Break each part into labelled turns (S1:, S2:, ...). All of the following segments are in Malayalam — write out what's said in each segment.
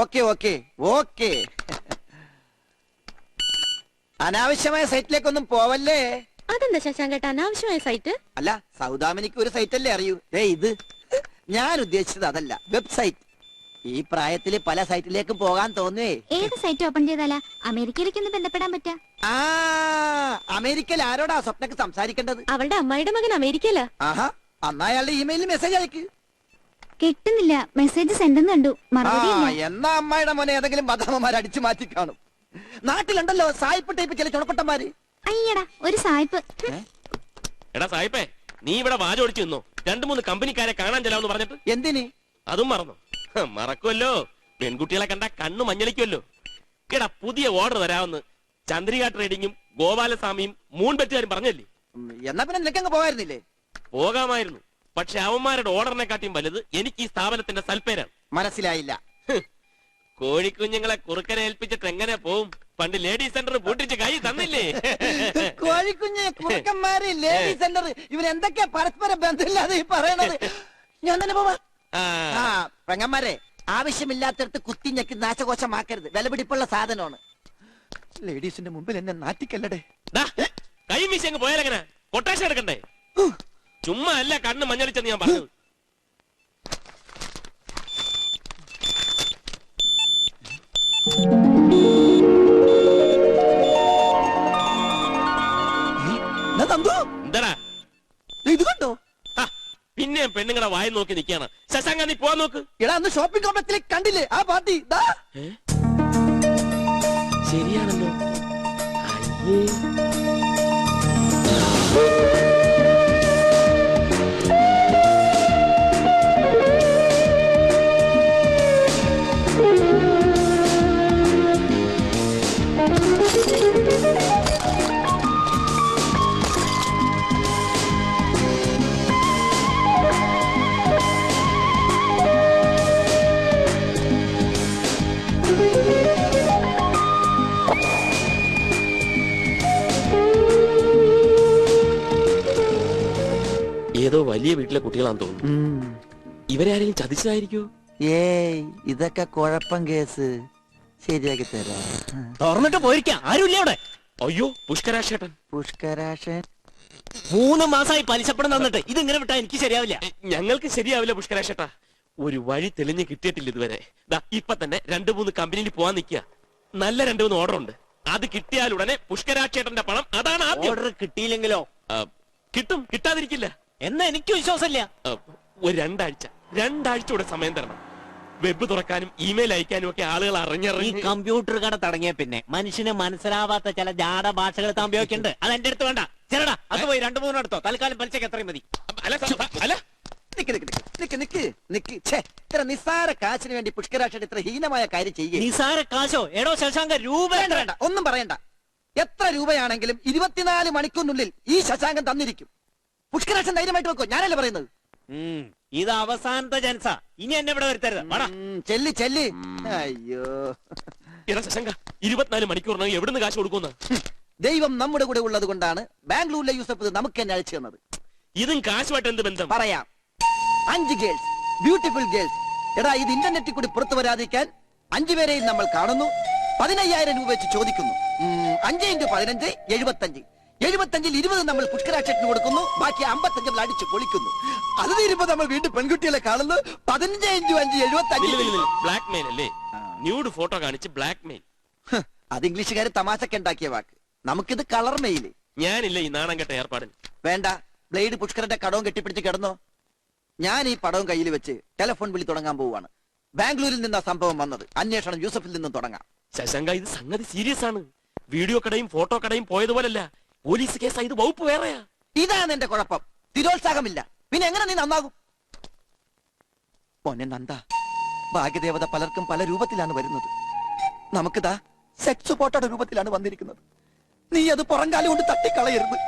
S1: Okay okay okay. അനാവശ്യമായ സൈറ്റിലേക്കൊന്നും പോവല്ലേ.
S2: അതെന്താ ശശാങ്കേട്ട അനാവശ്യമായ സൈറ്റ്?
S1: അല്ല, സൗദാമിനിക്ക് ഒരു സൈറ്റല്ലേ അറിയൂ. ഇത് ഞാൻ ഉദ്ദേശിച്ചത് അതല്ല, വെബ്സൈറ്റ്. ഈ പ്രായത്തില് പല സൈറ്റിലേക്കും പോകാൻ തോന്നുവേ.
S3: ഏത് സൈറ്റ് ഓപ്പൺ ചെയ്താലാ അമേരിക്കയിലേക്ക് ബന്ധപ്പെടാൻ പറ്റാ?
S1: അമേരിക്കയിൽ ആരോടാ സ്വപ്നക്ക് സംസാരിക്കേണ്ടത്?
S2: അവളുടെ അമ്മായിയുടെ മകൻ അമേരിക്കയിലാ.
S1: ആഹാ, അന്നാ അയാളുടെ ഇമെയിലിൽ മെസ്സേജ് അയക്ക്.
S3: കിട്ടുന്നില്ല, മെസ്സേജ് സെൻഡ് കണ്ടു, മറുപടി
S1: എന്നാ അമ്മായിയുടെ മോനെ ഏതെങ്കിലും ബദാമമാർ അടിച്ചു മാറ്റി കാണും. നാട്ടിലുണ്ടല്ലോ സായിപ്പ് ടൈപ്പ് ചില ചുണക്കുട്ടന്മാര്.
S3: അയ്യടാ, ഒരു സായിപ്പ്.
S4: എടാ സായിപ്പേ, നീ ഇവിടെ വാചോടിച്ചു നിന്നോ? 2-3 കമ്പനിക്കാരെ കാണാൻ ചെല്ലാന്ന് പറഞ്ഞിട്ട്.
S1: എന്തിന്?
S4: അതും മറന്നു. മറക്കുമല്ലോ, പെൺകുട്ടികളെ കണ്ട കണ്ണു മഞ്ഞളിക്കുമല്ലോ. എടാ, പുതിയ ഓർഡർ തരാമെന്ന് ചന്ദ്രിക ട്രേഡിങ്ങും ഗോപാലസ്വാമിയും മൂൺബെറ്റുകാരും പറഞ്ഞല്ലേ?
S1: എന്നാ പിന്നെ നിനക്കങ്ങ് പോകായിരുന്നില്ലേ?
S4: പോകാമായിരുന്നു, പക്ഷെ അവന്മാരുടെ ഓർഡറിനെക്കാട്ടിയും വലുത് എനിക്ക് ഈ സ്ഥാപനത്തിന്റെ സൽപ്പേരാണ്.
S1: മനസ്സിലായില്ല.
S4: കോഴിക്കുഞ്ഞുങ്ങളെ കുറുക്കനെ ഏൽപ്പിച്ചിട്ട് എങ്ങനെ പോവും? പണ്ട് ലേഡീസ് സെന്റർ പൂട്ടിച്ച് കൈ തന്നില്ലേ?
S1: കോഴിക്കുഞ്ഞ്, കുറുക്കന്മാര്, ലേഡീസ് സെന്റർ, ഇവരെന്തൊക്കെയാ പരസ്പര ബന്ധമില്ലാതെ ഈ പറയണത്. ഞാൻ തന്നെ പോവാ. പെങ്ങന്മാരെ, ആവശ്യമില്ലാത്തടത്ത് കുത്തിഞ്ഞക്ക് നാശകോശമാക്കരുത്. വിലപിടിപ്പുള്ള സാധനമാണ്. ലേഡീസിന്റെ മുമ്പിൽ എന്നെ നാറ്റിക്കല്ലടേ.
S4: കൈ വീശി അങ്ങ് പോയാലെങ്ങനെ? കൊട്ടേഷൻ എടുക്കണ്ടേ? ചുമ്മാ അല്ല കണ്ണ് മഞ്ഞളിച്ചെന്ന് ഞാൻ പറഞ്ഞത്. എന്താടാ
S1: ഇത് കണ്ടോ?
S4: പിന്നെ പെണ്ണുങ്ങളെ വായി നോക്കി നിൽക്കാണ്. ശശാങ്ക, നീ പോവാൻ നോക്ക്.
S1: എടാ, അന്ന് ഷോപ്പിംഗ് കോംപ്ലക്സിലേക്ക് കണ്ടില്ലേ ആ പാർട്ടി?
S4: ശരിയാണല്ലോ. ഏതോ വലിയ വീട്ടിലെ കുട്ടികളാന്ന് തോന്നുന്നു. ഇവരാരെങ്കിലും ചതിച്ചതായിരിക്കോ?
S1: ഏയ്, ഇതൊക്കെ കുഴപ്പം കേസ്. ശരിയാക്കി തരാം.
S5: തുറന്നിട്ട് പോയിരിക്കാം, ആരുമില്ല അവിടെ.
S4: അയ്യോ, പുഷ്കരാശേട്ടൻ.
S1: പുഷ്കരാശൻ
S5: 3 മാസമായി പലിശപ്പണം തന്നിട്ട് ഇതിങ്ങനെ വിട്ടാ എനിക്ക് ശരിയാവില്ല.
S4: ഞങ്ങൾക്ക് ശരിയാവില്ല പുഷ്കരാശേട്ടാ. ഒരു വഴി തെളിഞ്ഞ് കിട്ടിയിട്ടില്ല ഇതുവരെ. ഇപ്പൊ തന്നെ 2-3 കമ്പനിയിൽ പോവാൻ നിൽക്കുക. നല്ല 2-3 ഓർഡർ ഉണ്ട്. അത് കിട്ടിയാലുടനെ പുഷ്കരാശേട്ടന്റെ പണം. അതാണ് ആദ്യം.
S5: ഓർഡർ കിട്ടിയില്ലെങ്കിലോ?
S4: കിട്ടും, കിട്ടാതിരിക്കില്ല.
S5: എന്നാ എനിക്ക് വിശ്വാസമില്ല.
S4: ഒരു 2 ആഴ്ച കൂടെ സമയം തരണം. വെബ് തുറക്കാനും ഇമെയിൽ അയക്കാനും ഒക്കെ ആളുകൾ അറിഞ്ഞിറങ്ങി.
S5: കമ്പ്യൂട്ടർ കട തുടങ്ങിയ പിന്നെ മനുഷ്യന് മനസ്സിലാവാത്ത ചില ജാട ഭാഷകൾ താൻ ഉപയോഗിക്കുന്നുണ്ട്. അത് എന്റെ അടുത്ത് വേണ്ട. ചേരടാ, അത് പോയി 2-3 എടുത്തോ. തൽക്കാലം പലിശക്ക് എത്രയും മതി.
S1: ഇത്ര നിസ്സാര കാശിന് വേണ്ടി പുഷ്കരാശൻ ഇത്ര ഹീനമായ കാര്യം ചെയ്യുക.
S5: നിസ്സാര കാശോ? എടോ ശശാങ്ക, രൂപ
S1: വേണ്ട, ഒന്നും പറയണ്ട. എത്ര രൂപയാണെങ്കിലും 24 മണിക്കൂറിനുള്ളിൽ ഈ ശശാങ്കൻ തന്നിരിക്കും. പുഷ്കരാശൻ ധൈര്യമായിട്ട് വെക്കോ, ഞാനല്ലേ പറയുന്നത്.
S5: ഇത് അവസാനത്തെ ചാൻസാ. ഇനി എന്നെ ഇവിടെ വരുത്തരുത്.
S1: ചെല്ലി ചെല്ലി. അയ്യോ
S4: ശശാങ്ക, 24 മണിക്കൂറിനകം എവിടുന്ന് കാശ് കൊടുക്കുന്ന?
S1: ദൈവം നമ്മുടെ കൂടെ ഉള്ളത് കൊണ്ടാണ് ബാംഗ്ലൂരിലെ യൂസഫ് ഇത് നമുക്ക് തന്നെ അയച്ചു തന്നത്.
S4: ഇതും കാശുമായിട്ട് എന്ത് ബന്ധം?
S1: പറയാം. 5 ഗേൾസ്, ബ്യൂട്ടിഫുൾ ഗേൾസ്. എടാ, ഇത് ഇന്റർനെറ്റിൽ കൂടി പുറത്തു വരാതിരിക്കാൻ 5 പേരെയും നമ്മൾ കാണുന്നു. 15,000 രൂപ വെച്ച് ചോദിക്കുന്നു. 5 × 15 75. 75-ൽ 20 നമ്മൾ പുഷ്കരാശേട്ടന് കൊടുക്കുന്നു. ബാക്കി 55 നമ്മൾ അടിച്ചു പൊളിക്കുന്നു. അത് തീരുമ്പോ നമ്മൾ വീണ്ടും പെൺകുട്ടികളെ കാണുന്നു. 15 × 5 75.
S4: ബ്ലാക്ക് മെയിൽ അല്ലേ? ന്യൂഡ് ഫോട്ടോ കാണിച്ച് ബ്ലാക്ക് മെയിൽ.
S1: അത് ഇംഗ്ലീഷുകാർ തമാശക്ക് ഉണ്ടാക്കിയ വാക്ക്. നമുക്കിത് കളർ മെയില്.
S4: ഞാനില്ല ഈ നാണം കെട്ട ഏർപ്പാടിന്.
S1: വേണ്ട, ബ്ലേഡ് പുഷ്കരന്റെ കടവും കെട്ടിപ്പിടിച്ച് കിടന്നോ. ഞാൻ ഈ പടവും കയ്യിൽ വെച്ച് ടെലിഫോൺ വിളി തുടങ്ങാൻ പോവുകയാണ്. ബാംഗ്ലൂരിൽ നിന്നാ സംഭവം വന്നത്. അന്വേഷണം യൂസഫിൽ നിന്നും തുടങ്ങാം.
S4: ശശാങ്ക, ഇത് സംഗതി സീരിയസ് ആണ്. വീഡിയോ കടയും ഫോട്ടോ കടയും പോയതുപോലല്ല. പോലീസ് കേസാ, ഇത് വകുപ്പ് വേറെയാ.
S1: ഇതാണ് എന്റെ കുഴപ്പം. സ്ഥിരോത്സാഹമില്ല. പിന്നെ എങ്ങനെ നീ നന്നാകും? മോനെ നന്ദ, ഭാഗ്യദേവത പലർക്കും പല രൂപത്തിലാണ് വരുന്നത്. നമുക്കിതാ സെക്സ് ഫോട്ടോയുടെ രൂപത്തിലാണ് വന്നിരിക്കുന്നത്. നീ അത് പുറംകാലം കൊണ്ട് തട്ടിക്കളയരുത്.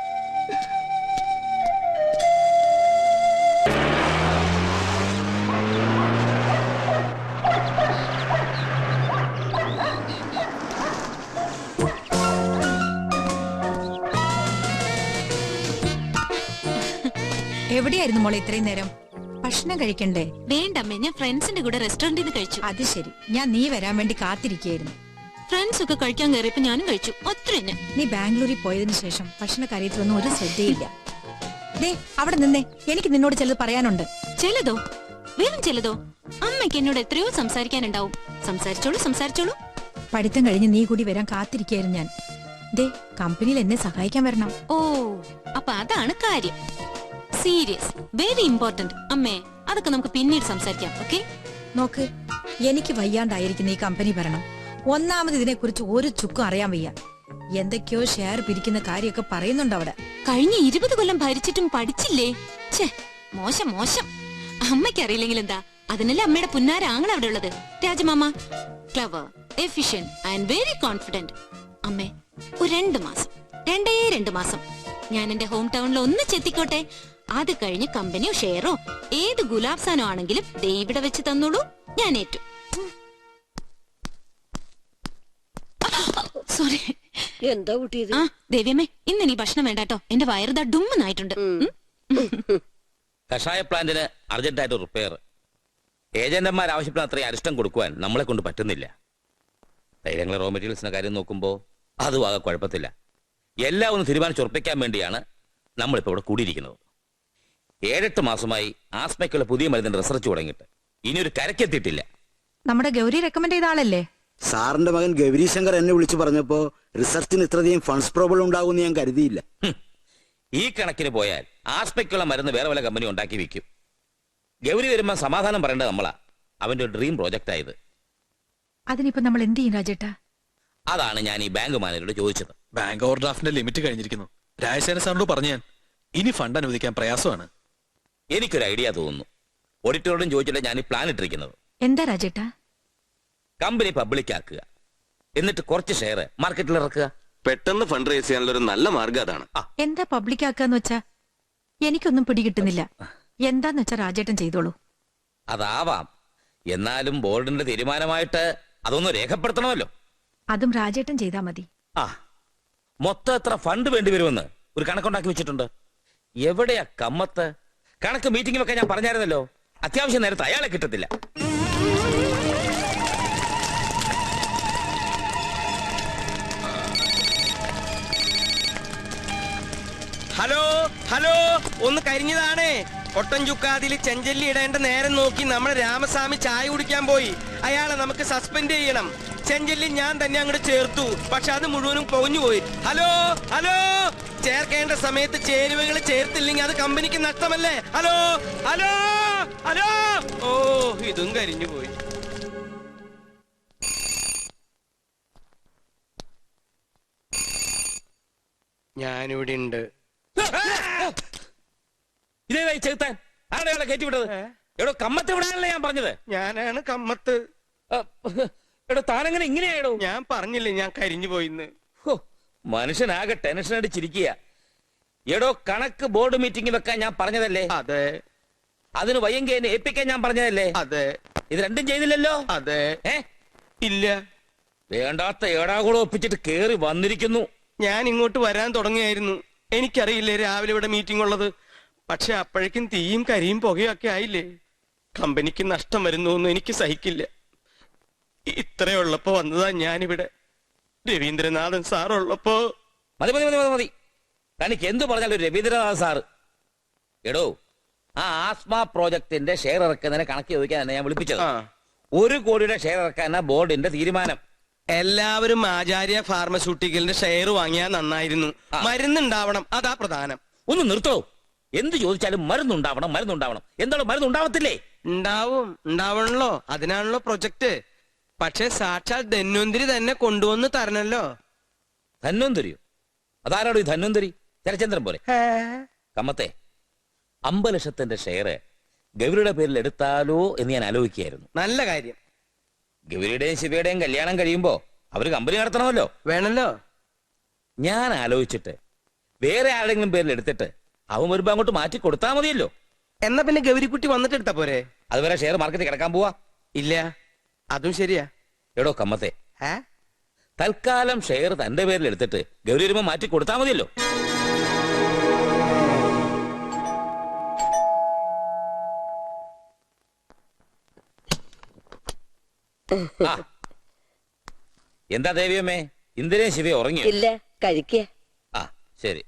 S6: എവിടെയായിരുന്നു മോളെ ഇത്രയും നേരം? ഭക്ഷണം കഴിക്കണ്ടേ?
S2: വേണ്ടമ്മേ, ഞാൻ ഫ്രണ്ട്സിന്റെ കൂടെ റെസ്റ്റോറന്റിൽ നിന്ന് കഴിച്ചു.
S6: അത് ശരി, ഞാൻ നീ വരാൻ വേണ്ടി കാത്തിരിക്കുകയായിരുന്നു.
S2: ഫ്രണ്ട്സ് ഒക്കെ കഴിക്കാൻ കയറിയപ്പോ ഞാനും കഴിച്ചു. ഒത്തിരി തന്നെ.
S6: നീ ബാംഗ്ലൂരിൽ പോയതിനു ശേഷം ഭക്ഷണ കാര്യത്തിലൊന്നും ഒരു ശ്രദ്ധയില്ല. ദേ അവിടെ നിന്നേ, എനിക്ക് നിന്നോട് ചിലത് പറയാനുണ്ട്.
S2: ചിലതോ? വെറും ചിലതോ? അമ്മയ്ക്ക് എന്നോട് എത്രയോ സംസാരിക്കാനുണ്ടാവും. സംസാരിച്ചോളൂ.
S6: പഠിത്തം കഴിഞ്ഞ് നീ കൂടി വരാൻ കാത്തിരിക്കുകയായിരുന്നു ഞാൻ. ദേ കമ്പനിയിൽ എന്നെ സഹായിക്കാൻ വരണം.
S2: ഓ, അപ്പൊ അതാണ് കാര്യം. Serious, very important. അമ്മേ, അതൊക്കെ നമുക്ക് പിന്നീട് സംസാരിക്കാം. ഓക്കെ?
S6: നോക്ക്, എനിക്ക് വയ്യാണ്ടായിരിക്കുന്ന ഈ കമ്പനി ഭരണം. ഒന്നാമത് ഇതിനെ കുറിച്ച് ഒരു ചുക്കും അറിയാൻ വയ്യ. എന്തൊക്കെയോ ഷെയർ പിരിക്കുന്ന കാര്യമൊക്കെ പറയുന്നുണ്ട് അവിടെ.
S2: കഴിഞ്ഞ 20 കൊല്ലം ഭരിച്ചിട്ടും പഠിച്ചില്ലേ? ഛേ, മോശം. അമ്മയ്ക്ക് അറിയില്ലെങ്കിൽ എന്താ? അതിനല്ലേ അമ്മയുടെ പുന്നാര ആങ്ങൾ അവിടെ ഉള്ളത്. രാജമാമ clever, efficient and very confident. അമ്മേ, ഒരു 2 മാസം ഞാൻ എന്റെ ഹോം ടൗണിൽ ഒന്ന് ചെത്തിക്കോട്ടെ. അത് കഴിഞ്ഞ് കമ്പനിയോ ഷെയറോ ഏത് ഗുലാബ്സാനോ ആണെങ്കിലും ദേ ഇവിടെ വെച്ച് തന്നോളൂ, ഞാൻ ഏറ്റു. സോറി.
S7: എന്താ കുട്ടിയത്?
S2: ആ ദേവിയമ്മേ, ഇന്ന് നീ ഭക്ഷണം വേണ്ടാട്ടോ. എന്റെ വയറുതാ ഡുമ്മെന്നായിട്ടുണ്ട്.
S8: കഷായ പ്ലാന്റിന് അർജന്റായിട്ട് റിപ്പയർ. ഏജന്റന്മാർ ആവശ്യപ്പെടുന്ന അത്രയും അരിഷ്ടം കൊടുക്കുവാൻ നമ്മളെ കൊണ്ട് പറ്റുന്നില്ല. തൈലങ്ങളെ റോ മെറ്റീരിയൽസിന്റെ കാര്യം നോക്കുമ്പോൾ അതും ആകെ കുഴപ്പത്തില്ല. എല്ലാം ഒന്ന് തീരുമാനിച്ചുറപ്പിക്കാൻ വേണ്ടിയാണ് നമ്മളിപ്പോൾ ഇവിടെ കൂടിയിരിക്കുന്നത്. 7-8 മാസമായി ആസ്മയ്ക്കുള്ള പുതിയ മരുന്നിന്റെ റിസർച്ച് തുടങ്ങിയിട്ട് ഇനിയൊരു കരക്കെത്തിയിട്ടില്ല.
S6: നമ്മുടെ ഗൗരി റെക്കമെൻഡ് ചെയ്ത ആളല്ലേ?
S9: സാറിന്റെ മകൻ ഗൗരീശങ്കർ എന്നെ വിളിച്ചു പറഞ്ഞപ്പോ റിസർച്ചിന് ഇത്രയധികം ഫണ്ട്സ് പ്രോബ്ലം ഉണ്ടാകുമെന്ന് ഞാൻ കരുതിയില്ല.
S8: ഈ കണക്കിന് പോയാൽ ആസ്മയ്ക്കുള്ള മരുന്ന് വേറെ വല്ല കമ്പനി ഉണ്ടാക്കി വെക്കും. ഗൗരി വരുമ്പോൾ സമാധാനം പറയേണ്ടത് നമ്മളാ. അവന്റെ ഒരു ഡ്രീം പ്രോജക്റ്റ് ആയത്.
S6: അതിനിപ്പോ നമ്മൾ എന്ത് ചെയ്യും രാജേട്ടാ?
S8: അതാണ് ഞാൻ ഈ ബാങ്ക് മാനേജരോട് ചോദിച്ചത്.
S10: ബാങ്ക് ഓവർ ഡ്രാഫ്റ്റിന്റെ ലിമിറ്റ് കഴിഞ്ഞിരിക്കുന്നു. രാജസേന സാറിനോട് പറഞ്ഞു ഞാൻ. ഇനി ഫണ്ട് അനുവദിക്കാൻ പ്രയാസമാണ്.
S8: എനിക്കൊരു ഐഡിയ തോന്നുന്നു. ഓഡിറ്ററോടും ചോദിച്ചിട്ട് ഞാൻ ഈ പ്ലാൻ ഇട്ടിരിക്കുന്നത്.
S6: എന്താ രാജേട്ടാ?
S8: കമ്പനി പബ്ലിക് ആക്കുക, എന്നിട്ട് കുറച്ച് ഷെയർ മാർക്കറ്റിൽ ഇറക്കുക.
S11: പെട്ടെന്ന് ഫണ്ട് റേസ് ചെയ്യാനുള്ള ഒരു നല്ല മാർഗം അതാണ്.
S6: എന്താ പബ്ലിക് ആക്കാന്ന് വെച്ചാ? എനിക്കൊന്നും പിടികിട്ടുന്നില്ല. എന്താന്ന് വെച്ചാ രാജേട്ടൻ ചെയ്തോളൂ.
S8: അതാവാം, എന്നാലും ബോർഡിന്റെ തീരുമാനമായിട്ട് അതൊന്ന് രേഖപ്പെടുത്തണമല്ലോ.
S6: അതും രാജേട്ടൻ ചെയ്താ മതി.
S8: മൊത്തം എത്ര ഫണ്ട് വേണ്ടി വരുമെന്ന് ഒരു കണക്കുണ്ടാക്കി വെച്ചിട്ടുണ്ട്. എവിടെയാ കമ്മത്ത്? കണക്ക് മീറ്റിംഗിലൊക്കെ ഞാൻ പറഞ്ഞായിരുന്നല്ലോ. അത്യാവശ്യം നേരത്തെ അയാളെ കിട്ടത്തില്ല.
S12: ഹലോ, ഒന്ന് കരിഞ്ഞതാണേ. ഒട്ടൻ ചുക്കാതിൽ ചെഞ്ചല്ലി ഇടേണ്ട നേരം നോക്കി നമ്മുടെ രാമസ്വാമി ചായ കുടിക്കാൻ പോയി. അയാളെ നമുക്ക് സസ്പെൻഡ് ചെയ്യണം. ചെഞ്ചല്ലി ഞാൻ തന്നെ അങ്ങോട്ട് ചേർത്തു, പക്ഷെ അത് മുഴുവനും പൊങ്ങു പോയി. ഹലോ, ചേർക്കേണ്ട സമയത്ത് ചേരുവകൾ ചേർത്തില്ലെങ്കിൽ അത് കമ്പനിക്ക് നഷ്ടമല്ലേ? ഹലോ. ഓ, ഇതും കരിഞ്ഞു പോയി. ഞാനിവിടെ ഉണ്ട്.
S8: ഇതേതായി ചെറുത്താൻ? ആരെയാളെ കയറ്റി വിട്ടത്? എടോ, കമ്മത്ത് വിടാനല്ലേ ഞാൻ പറഞ്ഞത്?
S12: ഞാനാണ് കമ്മത്ത്.
S8: എടോ, താനെങ്ങനെ ഇങ്ങനെയാടോ?
S12: ഞാൻ പറഞ്ഞില്ലേ ഞാൻ കരിഞ്ഞു പോയിന്ന്.
S8: മനുഷ്യനാകെ ടെൻഷൻ അടിച്ചിരിക്കുക. എടോ, കണക്ക് ബോർഡ് മീറ്റിംഗ് വെക്കാൻ ഞാൻ പറഞ്ഞതല്ലേ?
S12: അതെ.
S8: അതിന് വയ്യെങ്കിൽ എന്നെ ഏൽപ്പിക്കാൻ ഞാൻ പറഞ്ഞതല്ലേ?
S12: അതെ.
S8: ഇത് രണ്ടും ചെയ്തില്ലല്ലോ?
S12: അതെ. ഇല്ല.
S8: വേണ്ടാത്ത ഏടാകൂടെ ഒപ്പിച്ചിട്ട് കേറി വന്നിരിക്കുന്നു.
S12: ഞാൻ ഇങ്ങോട്ട് വരാൻ തുടങ്ങിയായിരുന്നു. എനിക്കറിയില്ലേ രാവിലെ ഇവിടെ മീറ്റിംഗ് ഉള്ളത്. പക്ഷെ അപ്പോഴേക്കും തീയും കരിയും പുകയൊക്കെ ആയില്ലേ. കമ്പനിക്ക് നഷ്ടം വരുന്നു എനിക്ക് സഹിക്കില്ല. ഇത്രയുള്ളപ്പോ വന്നതാ ഞാനിവിടെ. രവീന്ദ്രനാഥൻ സാറുള്ളപ്പോ.
S8: മതി. തനിക്ക് എന്തു പറഞ്ഞാലും രവീന്ദ്രനാഥ് സാറ്. എടോ, ആ ആസ്മ പ്രോജക്ടിന്റെ ഷെയർ ഇറക്കുന്നതിനെ കണക്ക് ചോദിക്കാൻ ഞാൻ വിളിപ്പിച്ചത്. 1 കോടിയുടെ ഷെയർ ഇറക്കാനാ ബോർഡിന്റെ തീരുമാനം.
S12: എല്ലാവരും ആചാര്യ ഫാർമസ്യൂട്ടിക്കലിന്റെ ഷെയർ വാങ്ങിയാൽ നന്നായിരുന്നു. മരുന്നുണ്ടാവണം, അതാ പ്രധാനം.
S8: ഒന്ന് നിർത്തോ. എന്ത് ചോദിച്ചാലും മരുന്നുണ്ടാവണം. എന്താണോ മരുന്നുണ്ടാവത്തില്ലേ?
S12: ഉണ്ടാവണല്ലോ. അതിനാണല്ലോ പ്രൊജക്ട്. പക്ഷെ സാക്ഷാൽ ധന്വന്തിരി തന്നെ കൊണ്ടുവന്ന് തരണല്ലോ.
S8: ധന്വന്തിരിയോ? അതാരാടോ ഈ ധന്വന്തിരി? ചരചന്ദ്രൻ പോലെ. കമ്മത്തെ, 50 ലക്ഷത്തിന്റെ ഷെയർ ഗൗരിയുടെ പേരിൽ എടുത്താലോ എന്ന് ഞാൻ ആലോചിക്കുകയായിരുന്നു.
S12: നല്ല കാര്യം.
S8: ഗൗരിയുടെയും ശിവയുടെയും കല്യാണം കഴിയുമ്പോ അവര് കമ്പനി നടത്തണമല്ലോ.
S12: വേണല്ലോ.
S8: ഞാൻ ആലോചിച്ചിട്ട് വേറെ ആരുടെങ്കിലും പേരിൽ എടുത്തിട്ട് അവൻ വരുമ്പോ അങ്ങോട്ട് മാറ്റി കൊടുത്താൽ മതിയല്ലോ.
S12: എന്നാ പിന്നെ ഗൗരിക്കുട്ടി വന്നിട്ട് എടുത്താ പോരെ?
S8: അതുവരെ ഷെയർ മാർക്കറ്റിൽ കിടക്കാൻ പോവാ?
S12: ഇല്ല, അതും ശരിയാ.
S8: എടോ കമ്മത്തെ, തൽക്കാലം ഷെയർ തന്റെ പേരിൽ എടുത്തിട്ട് ഗൗരി വരുമ്പോ മാറ്റി കൊടുത്താൽ മതിയല്ലോ. എന്താ ദേവിയമ്മേ, ഇന്ദിരയും ശിവയും ഉറങ്ങിയോ?
S7: ഇല്ല, കഴിക്കുക.
S8: ആ ശരി.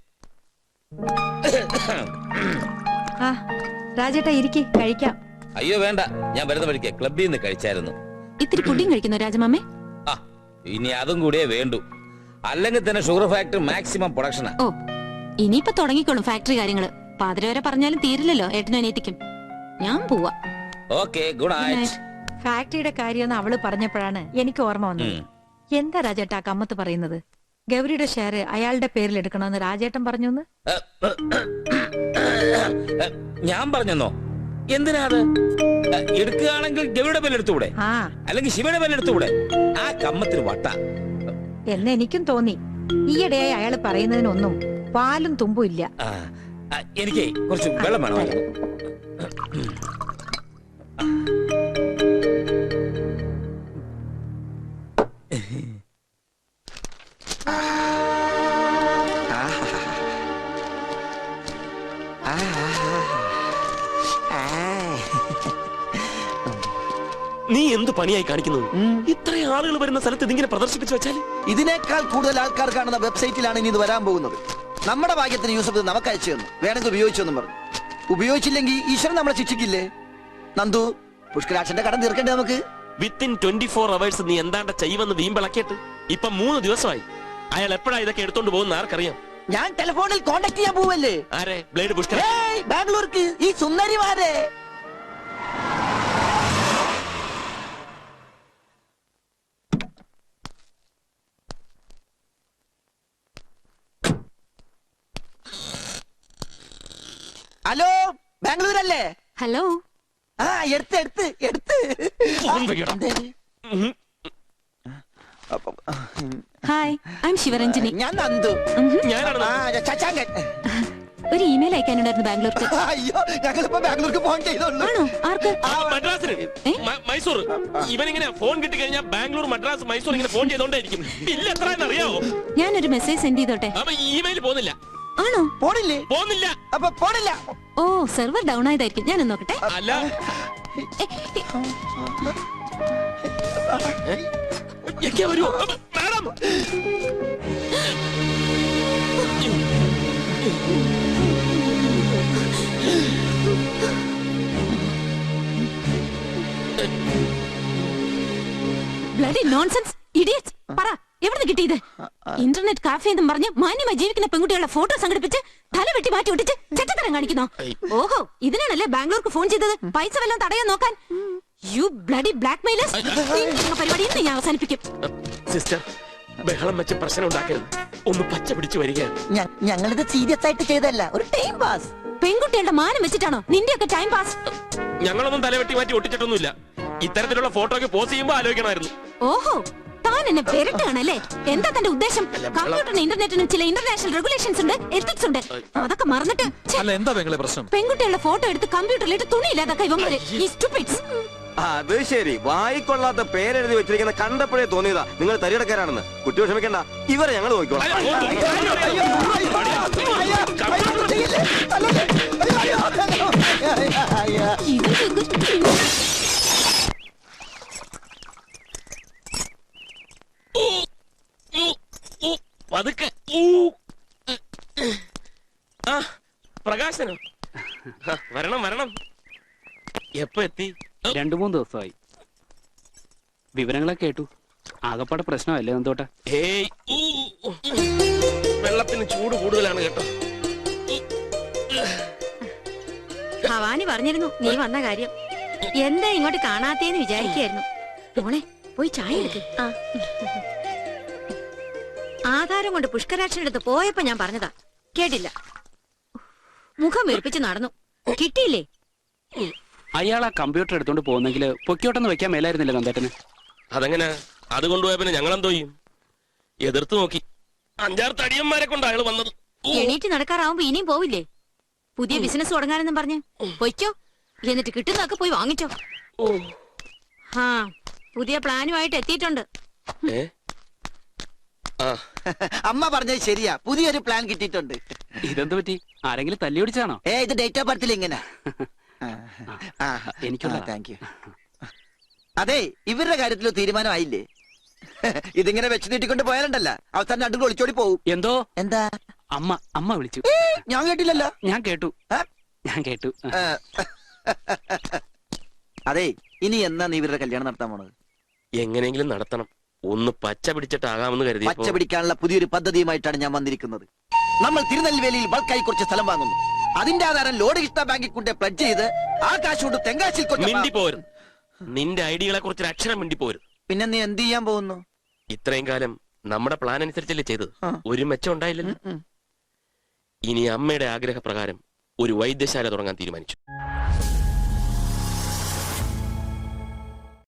S6: ആ രാജേട്ടാ ഇരിക്കെ കഴിക്കാം.
S8: അയ്യോ വേണ്ട, ഞാൻ വരുന്ന വഴിക്ക് ക്ലബിൽ നിന്ന് കഴിച്ചായിരുന്നു.
S2: ഇത്തിരി പുഡിംഗ് കഴിക്കുന്നോ രാജമാമേ?
S8: ആ ഇനി അതും കൂടിയേ വേണ്ടു, അല്ലെങ്കിൽ തന്നെ ഷുഗർ ഫാക്ടറി മാക്സിമം പ്രൊഡക്ഷനാ.
S2: ഓ ഇനിയിപ്പോ തുടങ്ങിക്കോളും ഫാക്ടറി കാര്യങ്ങള്. പാതിര വരെ പറഞ്ഞാലും തീരില്ലല്ലോ ഏട്ടനും അനിയത്തിക്കും. ഞാൻ പോവാ.
S8: Okay, good night.
S6: ഫാക്ടറിയുടെ കാര്യമെന്ന് അവള് പറഞ്ഞപ്പോഴാണ് എനിക്ക് ഓർമ്മ വന്നത്. എന്താ രാജേട്ടാ കമ്മത്ത് പറയുന്നത്? ഗൗരിയുടെ ഷെയർ അയാളുടെ പേരിൽ എടുക്കണമെന്ന് രാജേട്ടൻ പറഞ്ഞു.
S8: ഞാൻ പറഞ്ഞെന്നോ? എന്തിനാ അത്? എടുക്കുകയാണെങ്കിൽ ഗൗരിയുടെ പേരിൽ എടുത്തുകൂടെ? അല്ലെങ്കിൽ ശിവയുടെ പേരിൽ എടുത്തുകൂടെ? ആ കമ്മത്തിന് വട്ട
S6: എന്ന് എനിക്കും തോന്നി. ഈയിടെയായി അയാള് പറയുന്നതിനൊന്നും പാലും തുമ്പും ഇല്ല.
S8: എനിക്ക് കുറച്ച് വെള്ളം വേണമായിരുന്നു.
S4: നീ എന്ത് പണിയായി കാണിക്കുന്നത്? ഇത്രയും ആളുകൾ വരുന്ന സ്ഥലത്ത് ഇതിങ്ങനെ പ്രദർശിപ്പിച്ചു വെച്ചാൽ
S1: ഇതിനേക്കാൾ കൂടുതൽ ആൾക്കാർ കാണുന്ന വെബ്സൈറ്റിലാണ് ഇനി ഇത് വരാൻ പോകുന്നത്. നമ്മുടെ ഭാഗ്യത്തിന് യൂസഫ് ഇത് നമുക്ക് അയച്ചു തന്നു, വേണമെങ്കിൽ ഉപയോഗിച്ചെന്നും പറഞ്ഞു. ഉപയോഗിച്ചില്ലെങ്കിൽ ഈശ്വരൻ നമ്മളെ ശിക്ഷിക്കില്ലേ? നന്ദു, പുഷ്കരാക്ഷന്റെ കടം തീർക്കണ്ടേ നമുക്ക്?
S4: വിത്തിൻ 24 hours നീ എന്താണ്ട ചെയ്യുമെന്ന് വീമ്പിളക്കിയിട്ട് ഇപ്പൊ 3 ദിവസമായി. അയാൾ എപ്പോഴാ ഇതൊക്കെ എടുത്തോണ്ട് പോകുന്ന ആർക്കറിയാം?
S1: ഞാൻ ടെലിഫോണിൽ കോണ്ടാക്ട് ചെയ്യാൻ പോവല്ലേ.
S4: ആരെ? ബ്ലേഡ് പുഷ്കര?
S1: ബാംഗ്ലൂർക്ക് ഈ സുന്ദരിമാരെ. ഹലോ, ബാംഗ്ലൂരല്ലേ?
S2: ഹലോ.
S1: ആ എടുത്ത്
S2: ഹായ്, ഐ എം ശിവരഞ്ജിനി.
S1: ഞാൻ നന്ദു.
S2: ഒരു ഇമെയിൽ അയക്കാനുണ്ടായിരുന്നു ബാംഗ്ലൂർക്ക്.
S1: അയ്യോ, ഞങ്ങളിപ്പോ ബാംഗ്ലൂർക്ക് ഫോൺ ചെയ്തോളൂ.
S2: ആണോ? ആർക്ക്?
S4: മദ്രാസിന്, മൈസൂർ. ഇവനിങ്ങനെ ഫോൺ കിട്ടി കഴിഞ്ഞാൽ ബാംഗ്ലൂർ, മദ്രാസ്, മൈസൂർ ഇങ്ങനെ ഫോൺ ചെയ്തോണ്ടായിരിക്കും. ബില്ല് എത്രയെന്ന് അറിയാവോ?
S2: ഞാനൊരു മെസ്സേജ് സെൻഡ് ചെയ്തോട്ടെ?
S4: ഇമെയിൽ പോകുന്നില്ല.
S2: ആണോ?
S4: പോകുന്നില്ല.
S1: അപ്പൊ പോണില്ല.
S2: ഓ, സെർവർ ഡൗൺ ആയതായിരിക്കും. ഞാനൊന്ന് നോക്കട്ടെ.
S4: അല്ല, മാഡം
S2: ബ്ലഡി നോൺസെൻസ് ഇഡിയറ്റ്സ്. പറ, എവിടെ നിന്ന് കിട്ടിയത്? ഇന്റർനെറ്റ് കാഫേ എന്നും പറഞ്ഞ് മാന്യമായി ജീവിക്കുന്ന പെൺകുട്ടികളുടെ ഫോട്ടോ സംഘടിപ്പിച്ച് തല വെട്ടി മാറ്റി ഒട്ടിച്ച് ചെറ്റത്തരം കാണിക്കുന്നോ? ഓഹോ, ഇതിനാണല്ലേ ബാംഗ്ലൂർക്ക് ഫോൺ ചെയ്തത്? പൈസ വല്ലതും തടയാൻ നോക്കാൻ? You bloody blackmailers. പരിപാടി ഇന്ന് ഞാൻ അവസാനിപ്പിക്കും.
S4: സിസ്റ്റർ, ബഹളം വെച്ച് പ്രശ്നം ഉണ്ടാക്കരുത്. ഒന്ന് പച്ച പിടിച്ചു വരികയാണ്.
S1: ഞങ്ങളിത് സീരിയസ് ആയിട്ട് ചെയ്തല്ല, ഒരു ടൈം പാസ്.
S2: പെൺകുട്ടികളുടെ മാനം വെച്ചിട്ടാണോ നിന്റെയൊക്കെ ടൈം പാസ്?
S4: ഞങ്ങളൊന്നും തലവെട്ടി മാറ്റി ഒട്ടിച്ചിട്ടൊന്നുമില്ല. ഇത്തരത്തിലുള്ള ഫോട്ടോക്ക് പോസ്റ്റ് ചെയ്യുമ്പോ ആലോചിക്കണമായിരുന്നു.
S2: ഓഹോ, താൻ എന്നെ പെരട്ടാണല്ലേ? എന്താ തന്റെ ഉദ്ദേശം? കമ്പ്യൂട്ടറിനും ഇന്റർനെറ്റിനും ചില ഇന്റർനാഷണൽ റെഗുലേഷൻസ് ഉണ്ട്, എത്തിക്സ് ഉണ്ട്. അതൊക്കെ മറന്നിട്ട് പെൺകുട്ടികളുടെ ഫോട്ടോ എടുത്ത് കമ്പ്യൂട്ടറിലിട്ട് തുണിയില്ലാതൊക്കെ ഇവന്മാര്. ഈ സ്റ്റുപ്പിഡ്സ്.
S11: അത് ശരി, വായിക്കൊള്ളാത്ത പേരെഴുതി വെച്ചിരിക്കുന്ന കണ്ടപ്പോഴേ തോന്നിയതാ നിങ്ങൾ തരികിടക്കാരാണെന്ന്. കുട്ടി വിഷമിക്കണ്ട, ഇവരെ ഞങ്ങൾ നോക്കിക്കോളാം.
S4: പതുക്കെ. ആ, പ്രകാശനോ? വരണം വരണം. എപ്പോ എത്തി?
S13: 2-3 ദിവസമായി. വിവരങ്ങളൊക്കെ കേട്ടു. ആകപ്പാടെ പ്രശ്നമല്ലേ എന്തോട്ടെ?
S4: വെള്ളത്തിന് ചൂട് കൂടുതലാണ് കേട്ടോ.
S14: ഭവാനി പറഞ്ഞിരുന്നു നീ വന്ന കാര്യം. എന്താ ഇങ്ങോട്ട് കാണാത്തേന്ന് വിചാരിക്കായിരുന്നു. മോളെ പോയി ചായ എടുക്ക്. ആധാരം കൊണ്ട് പുഷ്കരാക്ഷനടുത്ത് പോയപ്പോ ഞാൻ പറഞ്ഞതാ, കേട്ടില്ല. മുഖം വെറുപ്പിച്ച് നടന്നു. കിട്ടിയില്ലേ?
S13: അയാൾ ആ കമ്പ്യൂട്ടർ എടുത്തോണ്ട് പോകുന്നെങ്കിൽ പൊക്കിയോട്ടൊന്ന് വെക്കാൻ മേലായിരുന്നില്ല നന്ദേട്ടന്?
S4: അതെങ്ങനെ? അത് കൊണ്ടുപോയ പിന്നെ ഞങ്ങളെന്തോ ചെയ്യും? എതിർത്ത് നോക്കി. 5-6 തടിയന്മാരെ കൊണ്ട് അയാൾ വന്നത്.
S14: എണീറ്റ് നടക്കാറാവുമ്പോ ഇനിയും പോവില്ലേ? പുതിയ ബിസിനസ് തുടങ്ങാനെന്നും പറഞ്ഞ് പൊയ്ക്കോ. എന്നിട്ട് കിട്ടുന്നൊക്കെ പോയി വാങ്ങിച്ചോ. ആ, പുതിയ പ്ലാനുമായിട്ട് എത്തിയിട്ടുണ്ട്.
S1: അമ്മ പറഞ്ഞത് ശരിയാ, പുതിയൊരു പ്ലാൻ കിട്ടിയിട്ടുണ്ട്.
S13: ഇതെന്ത് പറ്റി? ആരെങ്കിലും തല്ലി ഓടിച്ചാണോ?
S1: ഇത് ഡേറ്റ് ഓഫ് ബർത്തിൽ ഇങ്ങനെ.
S13: എനിക്കുള്ള.
S1: Thank you. അതെ, ഇവരുടെ കാര്യത്തിൽ തീരുമാനമായില്ലേ? ഇതിങ്ങനെ വെച്ച് നീട്ടിക്കൊണ്ട് പോയാലുണ്ടല്ല അവസാനം രണ്ടും ഒളിച്ചോടി പോകും.
S13: എന്തോ
S1: എന്താ?
S13: അമ്മ വിളിച്ചു.
S1: ഞാൻ കേട്ടില്ലല്ലോ.
S13: ഞാൻ കേട്ടു.
S1: അതെ, ഇനി എന്നാ നീ ഇവരുടെ കല്യാണം നടത്താൻ പോണത്?
S4: എങ്ങനെയെങ്കിലും നടത്തണം. ഒന്ന് പച്ച പിടിച്ചിട്ടാകാമെന്ന് കരുതി.
S1: പച്ച പിടിക്കാനുള്ള പുതിയൊരു പദ്ധതിയുമായിട്ടാണ് ഞാൻ വന്നിരിക്കുന്നത്. നമ്മൾ തിരുനെൽവേലിയിൽ ബൾക്കായി കുറച്ച് സ്ഥലം വാങ്ങുന്നു. അതിന്റെ ആധാരം ലോഡ് കിട്ടാ ബാങ്കിൽ കൊണ്ട് പ്ലഡ് ചെയ്ത് ആ കാശ് കൊണ്ട് തെങ്കാശിൽ
S4: മിണ്ടി പോരും. നിന്റെ ഐഡിയകളെ കുറിച്ച് ഒരു അക്ഷരം മിണ്ടി പോരും.
S1: പിന്നെ നീ എന്ത് ചെയ്യാൻ പോകുന്നു?
S4: ഇത്രയും കാലം നമ്മുടെ പ്ലാൻ അനുസരിച്ചല്ലേ ചെയ്തത്. ഒരു മെച്ചം ഉണ്ടായില്ലല്ലോ. ഇനി അമ്മയുടെ ആഗ്രഹപ്രകാരം ഒരു വൈദ്യശാല തുടങ്ങാൻ തീരുമാനിച്ചു.